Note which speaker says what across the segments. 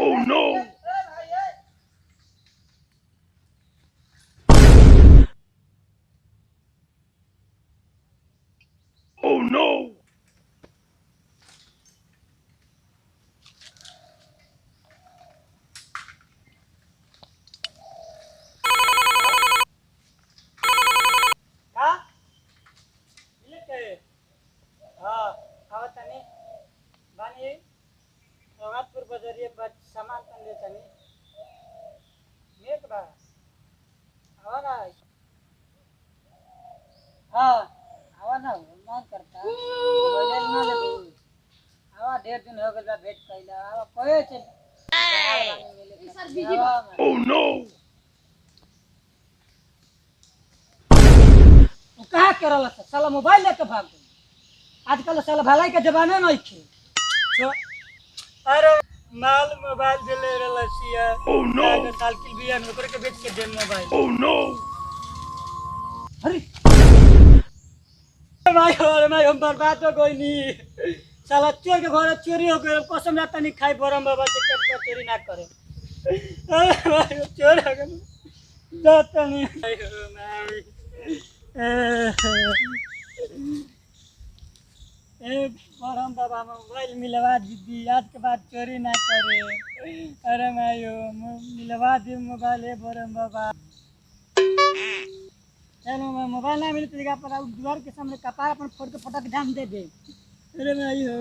Speaker 1: Oh no! Oh no!
Speaker 2: हाँ हाँ आवत तनी बानी रघुनाथपुर बाजारिया बच सामान तन ले तनी नेक बा आवा ना हाँ आवा ना मन करता बाजार ना लेबू आवा ढेर दिन हो गइल बा भेंट कइला आवा कहे चल सर बिजी बा
Speaker 1: Oh no!
Speaker 2: तू कहाँ करला साला मोबाइल लेके भाग गई आजकल साला भलाई के जमाना नहीं थे अरे माल मोबाइल दे ले रलसिया
Speaker 1: Oh no!
Speaker 2: साइकिल बिया नौकर के बेच के दे मोबाइल
Speaker 1: Oh no!
Speaker 2: अरे भाई हम बर्बाद हो गई नी साला चोर के घर चोरी हो गई कसम जाता नहीं खाई बरम बाबा से पेट में चोरी ना करे अरे भाई चोर हो गई जाता नहीं भाई ए बरम बाबा मोबाइल मिलवा दीदी आज के बाद चोरी ना करे अरे मायो मिलवा दी मोबाइल है बरम बाबा चलो मैं मोबाइल ना मिले तो जगह पर द्वार के सामने कपार अपन फोड़ के फटक ध्यान दे दे अरे मायो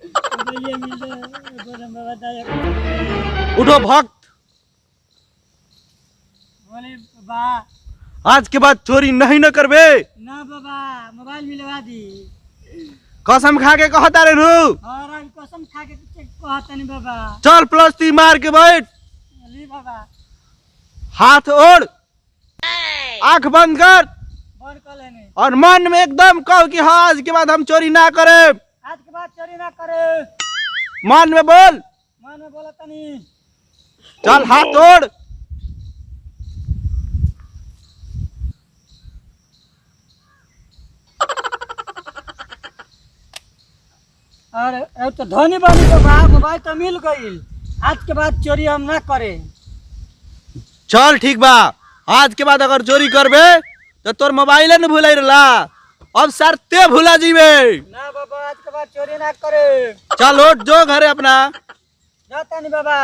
Speaker 2: मोबाइल मिल जाए बरम बाबा दया
Speaker 3: उठो भक्त,
Speaker 2: बोले बाबा
Speaker 3: आज के बाद चोरी नहीं न करबे।
Speaker 2: ना बाबा मोबाइल मिलवा दी
Speaker 3: कसम खा के कहता रे नु।
Speaker 2: और कसम खा के कहता नहीं बाबा
Speaker 3: चल प्लस्ती मार के बैठ,
Speaker 2: ली बाबा
Speaker 3: हाथ ओढ़, आंख बंद कर
Speaker 2: बंद कर लेने
Speaker 3: और मन में एकदम कहो कि हाँ आज के बाद हम चोरी ना करे।
Speaker 2: आज के बाद चोरी ना करे
Speaker 3: मन में बोल,
Speaker 2: मन में बोला तनी
Speaker 3: चल हाथ ओढ़।
Speaker 2: अरे अब तो धनी बनी बाबा मोबाइल तो मिल गई आज के बाद चोरी हम ना करे
Speaker 3: चल ठीक बा, आज के बाद अगर चोरी करबे तो तोर मोबाइल न भूलाई रला, अब सर ते भूला जीवे
Speaker 2: ना बाबा आज के बाद चोरी ना करे
Speaker 3: चल उठ जो घरे अपना।
Speaker 2: जाता नहीं बाबा।